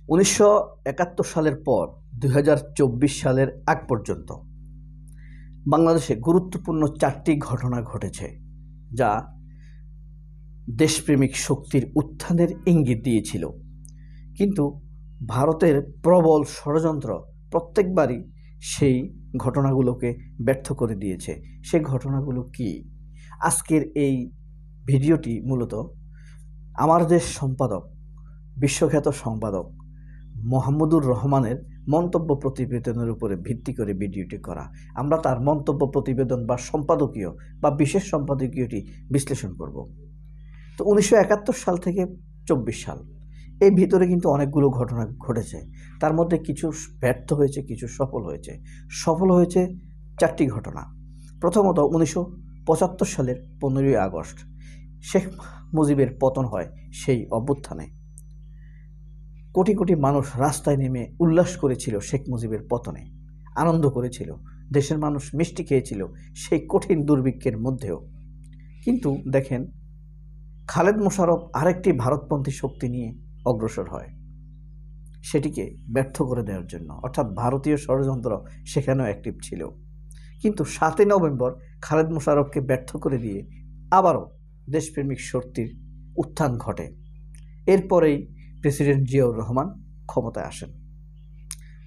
1971 সালের পর 2024 সালের আগ পর্যন্ত বাংলাদেশে গুরুত্বপূর্ণ 4টি ঘটনা ঘটেছে, যা দেশপ্রেমিক শক্তির উত্থানের ইঙ্গিত দিয়েছিল। কিন্তু ভারতের প্রবল ষড়যন্ত্র প্রত্যেকবারই সেই ঘটনাগুলোকে ব্যর্থ করে দিয়েছে। সেই ঘটনাগুলো কি? আজকের এই ভিডিওটি মূলত আমার দেশ সম্পাদক, বিশ্বখ্যাত সম্পাদক মোহাম্মদুর রহমানের মন্তব্য প্রতিবেদনের উপরে ভিত্তি করে ভিডিওটি করা। আমরা তার মন্তব্য প্রতিবেদন বা সম্পাদকীয় বা বিশেষ সম্পাদকীয়টি বিশ্লেষণ করব। তো 1971 সাল থেকে 24 সাল, এই ভিতরে কিন্তু অনেকগুলো ঘটনা ঘটেছে। তার মধ্যে কিছু ব্যর্থ হয়েছে, কিছু সফল হয়েছে। সফল হয়েছে 4টি ঘটনা। প্রথমত 1975 সালের 15ই আগস্ট শেখ মুজিবের পতন হয়। সেই অভ্যুত্থানে কোটি কোটি মানুষ রাস্তায় নেমে উল্লাস করেছিল। শেখ মুজিবের পতনে আনন্দ করেছিল, দেশের মানুষ মিষ্টি খেয়েছিল সেই কঠিন দুর্ভিক্ষের মধ্যেও। কিন্তু দেখেন, খালেদ মোশাররফ আরেকটি ভারতপন্থী শক্তি নিয়ে অগ্রসর হয় সেটিকে ব্যর্থ করে দেওয়ার জন্য, অর্থাৎ ভারতীয় ষড়যন্ত্র সেখানেও অ্যাক্টিভ ছিল। কিন্তু 7 নভেম্বর খালেদ মোশাররফকে ব্যর্থ করে দিয়ে আবারও দেশপ্রেমিক শক্তির উত্থান ঘটে। এরপরেই প্রেসিডেন্ট জিয়াউর রহমান ক্ষমতায় আসেন।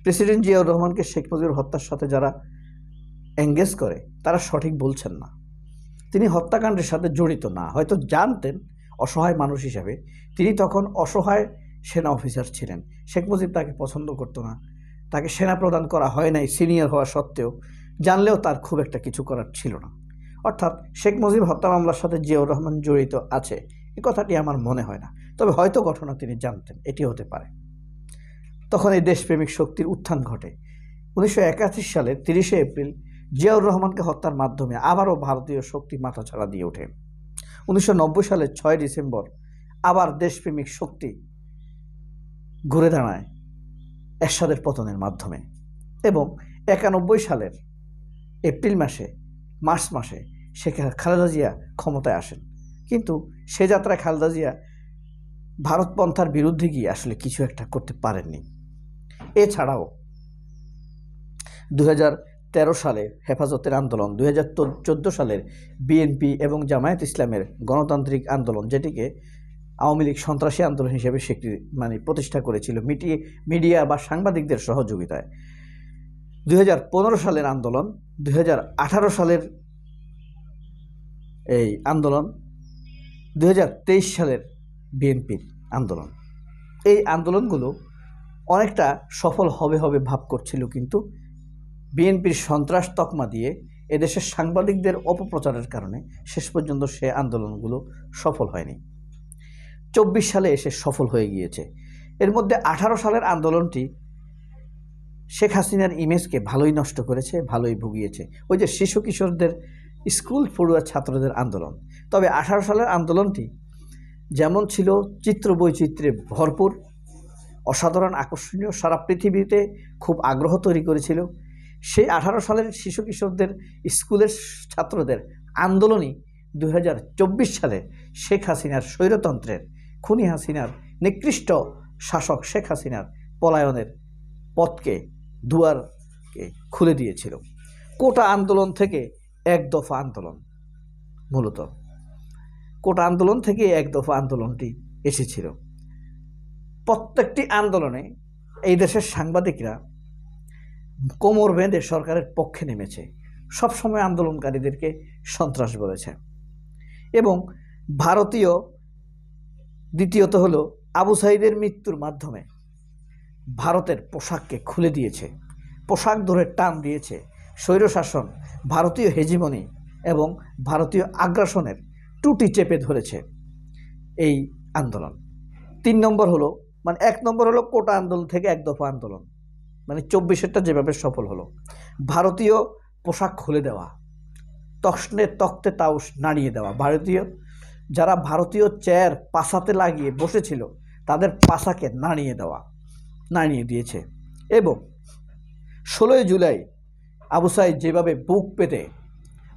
প্রেসিডেন্ট জিয়াউর রহমানকে শেখ মুজিবুর হত্যার সাথে যারা এঙ্গেজ করে তারা সঠিক বলছেন না। তিনি হত্যাকাণ্ডের সাথে জড়িত না, হয়তো জানতেন অসহায় মানুষ হিসাবে। তিনি তখন অসহায় সেনা অফিসার ছিলেন। শেখ মুজিব তাকে পছন্দ করতো না, তাকে সেনা প্রদান করা হয় নাই সিনিয়র হওয়া সত্ত্বেও। জানলেও তার খুব একটা কিছু করার ছিল না। অর্থাৎ শেখ মুজিব হত্যা মামলার সাথে জিয়াউর রহমান জড়িত আছে এই কথাটি আমার মনে হয় না, তবে হয়তো ঘটনা তিনি জানতেন, এটি হতে পারে। তখন এই দেশপ্রেমিক শক্তির উত্থান ঘটে। 1981 সালের 30শে এপ্রিল জিয়াউর রহমানকে হত্যার মাধ্যমে আবারও ভারতীয় শক্তি মাথাচাড়া দিয়ে ওঠে। 1990 সালের 6 ডিসেম্বর আবার দেশপ্রেমিক শক্তি ঘুরে দাঁড়ায় এরশাদের পতনের মাধ্যমে। এবং 91 সালের মার্চ মাসে শেখ খালেদা জিয়া ক্ষমতায় আসেন। কিন্তু সে যাত্রায় খালেদা জিয়া ভারতপন্থার বিরুদ্ধে গিয়ে আসলে কিছু একটা করতে পারেননি। এছাড়াও 2013 সালে হেফাজতের আন্দোলন, 2014 সালের বিএনপি এবং জামায়াত ইসলামের গণতান্ত্রিক আন্দোলন, যেটিকে আওয়ামী লীগ সন্ত্রাসী আন্দোলন হিসেবে প্রতিষ্ঠা করেছিল মিডিয়া বা সাংবাদিকদের সহযোগিতায়। 2015 সালের আন্দোলন, 2018 সালের এই আন্দোলন, 2023 সালের বিএনপির আন্দোলন, এই আন্দোলনগুলো অনেকটা সফল হবে ভাব করছিল। কিন্তু বিএনপির সন্ত্রাস তকমা দিয়ে এদেশের সাংবাদিকদের অপপ্রচারের কারণে শেষ পর্যন্ত সে আন্দোলনগুলো সফল হয়নি। 24 সালে এসে সফল হয়ে গিয়েছে। এর মধ্যে 18 সালের আন্দোলনটি শেখ হাসিনার ইমেজকে ভালোই নষ্ট করেছে, ভালোই ভুগিয়েছে। ওই যে শিশু কিশোরদের, স্কুল পড়ুয়া ছাত্রদের আন্দোলন। তবে 18 সালের আন্দোলনটি যেমন ছিল চিত্র বৈচিত্র্যে ভরপুর, অসাধারণ, আকর্ষণীয়, সারা পৃথিবীতে খুব আগ্রহ তৈরি করেছিল, সেই 18 সালের শিশু কিশোরদের, স্কুলের ছাত্রদের আন্দোলনই 2024 সালে শেখ হাসিনার স্বৈরতন্ত্রের, খুনি হাসিনার, নিকৃষ্ট শাসক শেখ হাসিনার পলায়নের পথকে, দুয়ারকে খুলে দিয়েছিল। কোটা আন্দোলন থেকে এক দফা আন্দোলন, মূলত কোটা আন্দোলন থেকে এক দফা আন্দোলনটি এসেছিল। প্রত্যেকটি আন্দোলনে এই দেশের সাংবাদিকরা কোমর বেঁধে সরকারের পক্ষে নেমেছে, সবসময় আন্দোলনকারীদেরকে সন্ত্রাস বলেছে। এবং ভারতীয়, দ্বিতীয়ত হলো আবু সাঈদের মৃত্যুর মাধ্যমে ভারতের পোশাককে খুলে দিয়েছে, পোশাক ধরে টান দিয়েছে। স্বৈরশাসন, ভারতীয় হেজিমনি এবং ভারতীয় আগ্রাসনের টুটি চেপে ধরেছে এই আন্দোলন। 3 নম্বর হলো, 1 নম্বর হলো কোটা আন্দোলন থেকে এক দফা আন্দোলন, 24-এরটা যেভাবে সফল হলো, ভারতীয় পোশাক খুলে দেওয়া, তখতে তাউস নাড়িয়ে দেওয়া, যারা ভারতীয় চেয়ার পাছাতে লাগিয়ে বসেছিল তাদের পাছাকে নাড়িয়ে দিয়েছে। এবং 16 জুলাই আবু সাঈদ যেভাবে বুক পেতে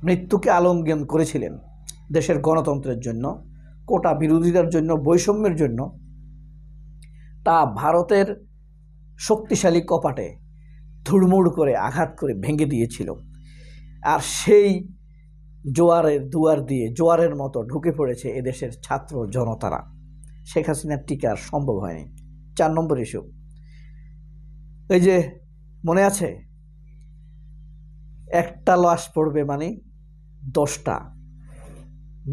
মৃত্যুকে আলিঙ্গন করেছিলেন দেশের গণতন্ত্রের জন্য, কোটা বিরোধিতার জন্য, বৈষম্যের জন্য, তা ভারতের শক্তিশালী কপাটে ধুড়মুড় করে আঘাত করে ভেঙে দিয়েছিল। আর সেই জোয়ারের দুয়ার দিয়ে জোয়ারের মতো ঢুকে পড়েছে এদেশের ছাত্র জনতারা। শেখ হাসিনার টিকা আর সম্ভব হয়নি। 4 নম্বর ইস্যু, এই যে মনে আছে, একটা লাশ পড়বে মানে 10টা,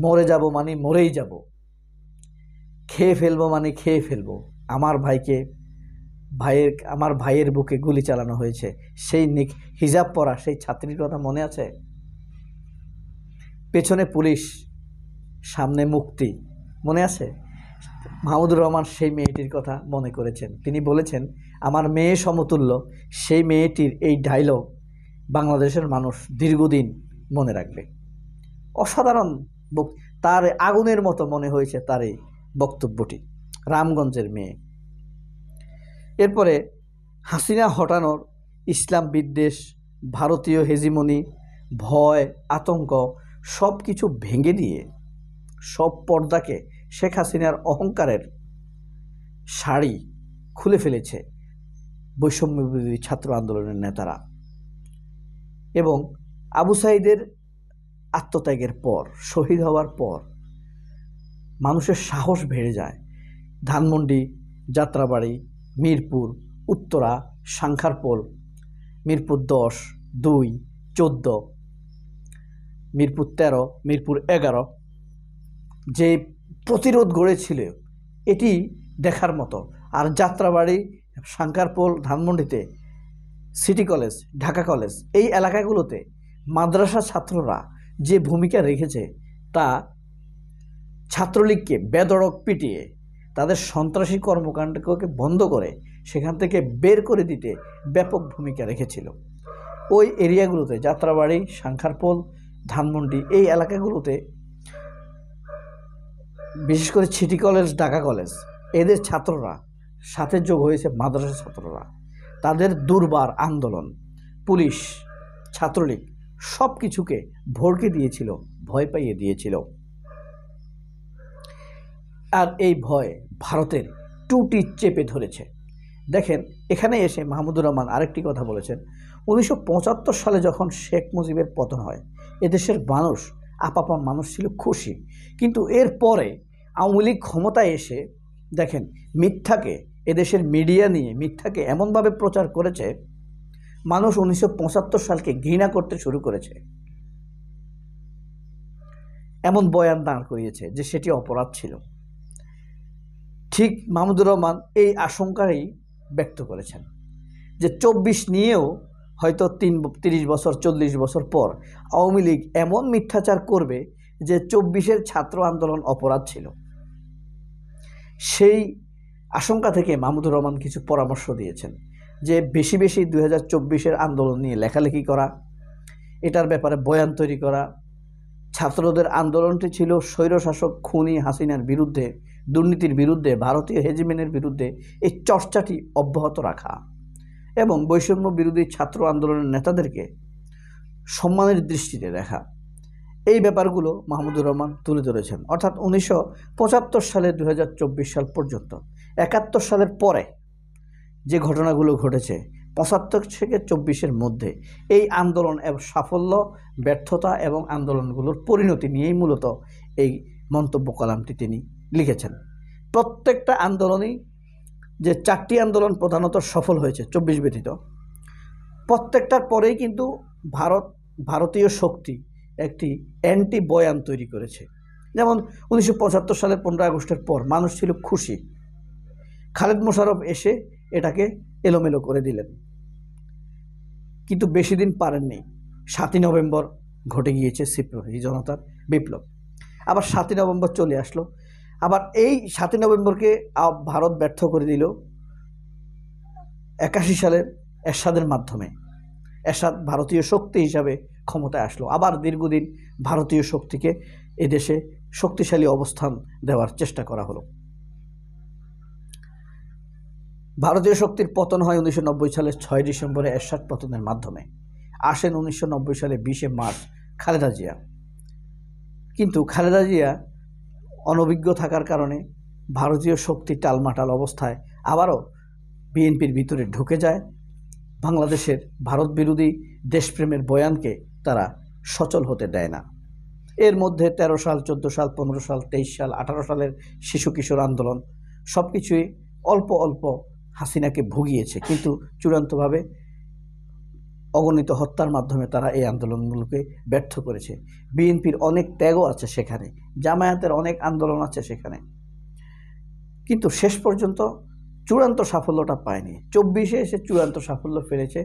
মরে যাব মানে মরেই যাব, খেয়ে ফেলবো মানে খেয়ে ফেলবো। আমার ভাইয়ের বুকে গুলি চালানো হয়েছে, সেই হিজাব পরা সেই ছাত্রীর কথা মনে আছে? পেছনে পুলিশ, সামনে মুক্তি, মনে আছে? মাহমুদুর রহমান সেই মেয়েটির কথা মনে করেছেন। তিনি বলেছেন, আমার মেয়ে সমতুল্য। সেই মেয়েটির এই ডায়লগ বাংলাদেশের মানুষ দীর্ঘদিন মনে রাখবে। অসাধারণ, তার আগুনের মতো মনে হয়েছে তার এই বক্তব্যটি। রামগঞ্জের মেয়ে। এরপরে হাসিনা হটানোর ইসলাম বিদ্বেষ, ভারতীয় হেজিমনি, ভয়, আতঙ্ক সব কিছু ভেঙে দিয়ে সব পর্দাকে শেখ হাসিনার অহংকারের শাড়ি খুলে ফেলেছে বৈষম্য বিরোধী ছাত্র আন্দোলনের নেতারা। এবং আবু সাঈদের আত্মত্যাগের পর, শহীদ হওয়ার পর মানুষের সাহস বেড়ে যায়। ধানমন্ডি, যাত্রাবাড়ি, মিরপুর, উত্তরা, সাংখারপোল, মিরপুর 10, 2, 14, মিরপুর 13, মিরপুর 11 যে প্রতিরোধ গড়েছিল এটি দেখার মতো। আর যাত্রাবাড়ি, সাংখারপোল, ধানমন্ডিতে সিটি কলেজ, ঢাকা কলেজ, এই এলাকাগুলোতে মাদ্রাসা ছাত্ররা যে ভূমিকা রেখেছে তা ছাত্রলীগকে বেধড়ক পিটিয়ে তাদের সন্ত্রাসী কর্মকাণ্ডকে বন্ধ করে সেখান থেকে বের করে দিতে ব্যাপক ভূমিকা রেখেছিল। ওই এরিয়াগুলোতে, যাত্রাবাড়ি, সাংখারপোল, ধানমন্ডি, এই এলাকাগুলোতে বিশেষ করে সিটি কলেজ, ঢাকা কলেজ, এদের ছাত্ররা সাথে যোগ হয়েছে মাদ্রাসা ছাত্ররা। তাদের দুর্বার আন্দোলন, পুলিশ, ছাত্রলীগ সব কিছুকে ভড়কে দিয়েছিল, ভয় পাইয়ে দিয়েছিল। আর এই ভয় ভারতের টুটি চেপে ধরেছে। দেখেন, এখানে এসে মাহমুদুর রহমান আরেকটি কথা বলেছেন। 1975 সালে যখন শেখ মুজিবের পতন হয়, এদেশের মানুষ, আপামর মানুষ ছিল খুশি। কিন্তু এরপরে আওয়ামী লীগ ক্ষমতায় এসে দেখেন মিথ্যাকে, এদেশের মিডিয়া নিয়ে মিথ্যাকে এমনভাবে প্রচার করেছে, মানুষ 1975 সালকে ঘৃণা করতে শুরু করেছে। এমন বয়ান দাঁড় করিয়েছে যে সেটি অপরাধ ছিল। ঠিক মাহমুদুর রহমান এই আশঙ্কাই ব্যক্ত করেছেন যে 24 নিয়েও হয়তো 30 বছর 40 বছর পর আওয়ামী লীগ এমন মিথ্যাচার করবে যে 24-এর ছাত্র আন্দোলন অপরাধ ছিল। সেই আশঙ্কা থেকে মাহমুদুর রহমান কিছু পরামর্শ দিয়েছেন যে বেশি বেশি 2024-এর আন্দোলন নিয়ে লেখালেখি করা, এটার ব্যাপারে বয়ান তৈরি করা। ছাত্রদের আন্দোলনটি ছিল স্বৈরশাসক খুনি হাসিনার বিরুদ্ধে, দুর্নীতির বিরুদ্ধে, ভারতীয় হেজিমনির বিরুদ্ধে এই চর্চাটি অব্যাহত রাখা এবং বৈষম্য বিরোধী ছাত্র আন্দোলনের নেতাদেরকে সম্মানের দৃষ্টিতে দেখা। এই ব্যাপারগুলো মাহমুদুর রহমান তুলে ধরেছেন। অর্থাৎ 1975 সালে 2024 সাল পর্যন্ত, 71 সালের পরে যে ঘটনাগুলো ঘটেছে, 75 থেকে 24-এর মধ্যে এই আন্দোলন এবং সাফল্য, ব্যর্থতা এবং আন্দোলনগুলোর পরিণতি নিয়েই মূলত এই মন্তব্য কলামটি তিনি লিখেছেন। প্রত্যেকটা আন্দোলনই, যে 4টি আন্দোলন প্রধানত সফল হয়েছে 24 ব্যতীত, প্রত্যেকটার পরেই কিন্তু ভারতীয় শক্তি একটি অ্যান্টি বয়ান তৈরি করেছে। যেমন 1975 সালের 15 আগস্টের পর মানুষ ছিল খুশি, খালেদ মোশাররফ এসে এটাকে এলোমেলো করে দিলেন, কিন্তু বেশি দিন পারেননি। 7ই নভেম্বর ঘটে গিয়েছে সিপাহী জনতার বিপ্লব। আবার 7ই নভেম্বর চলে আসলো। আবার এই 7ই নভেম্বরকে ভারত ব্যর্থ করে দিল 81 সালের এরশাদের মাধ্যমে। এরশাদ ভারতীয় শক্তি হিসাবে ক্ষমতায় আসলো। আবার দীর্ঘদিন ভারতীয় শক্তিকে এদেশে শক্তিশালী অবস্থান দেওয়ার চেষ্টা করা হলো। ভারতীয় শক্তির পতন হয় 1990 সালের 6 ডিসেম্বরে এরশাদ পতনের মাধ্যমে। আসেন 1990 সালে 20 মার্চ খালেদা জিয়া। কিন্তু খালেদা জিয়া অনভিজ্ঞ থাকার কারণে ভারতীয় শক্তি টালমাটাল অবস্থায় আবারও বিএনপির ভিতরে ঢুকে যায়, বাংলাদেশের ভারত বিরোধী দেশপ্রেমের বয়ানকে তারা সচল হতে দেয় না। এর মধ্যে 13 সাল, 14 সাল, 15 সাল, 23 সাল, 18 সালের শিশু কিশোর আন্দোলন সব কিছুই অল্প অল্প হাসিনাকে ভুগিয়েছে, কিন্তু চূড়ান্তভাবে অগণিত হত্যার মাধ্যমে তারা এই আন্দোলনগুলোকে ব্যর্থ করেছে। বিএনপির অনেক ত্যাগও আছে সেখানে, জামায়াতের অনেক আন্দোলন আছে সেখানে, কিন্তু শেষ পর্যন্ত চূড়ান্ত সাফল্যটা পায়নি। 24-এ এসে চূড়ান্ত সাফল্য ফেলেছে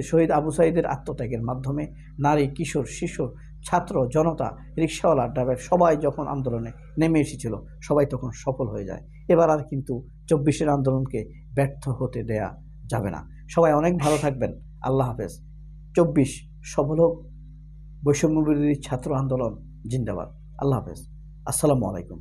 শহীদ আবু সাঈদের আত্মত্যাগের মাধ্যমে। নারী, কিশোর, শিশু, ছাত্র, জনতা, রিকশাওয়ালা, ড্রাইভার সবাই যখন আন্দোলনে নেমে এসেছিল, সবাই তখন সফল হয়ে যায়। এবার আর কিন্তু 24-এর আন্দোলনকে ব্যর্থ হতে দেয়া যাবে না। সবাই অনেক ভালো থাকবেন। আল্লাহ হাফেজ। 24 সফল হোক। বৈষম্য বিরোধী ছাত্র আন্দোলন জিন্দাবাদ। আল্লাহ হাফেজ। আসসালামু আলাইকুম।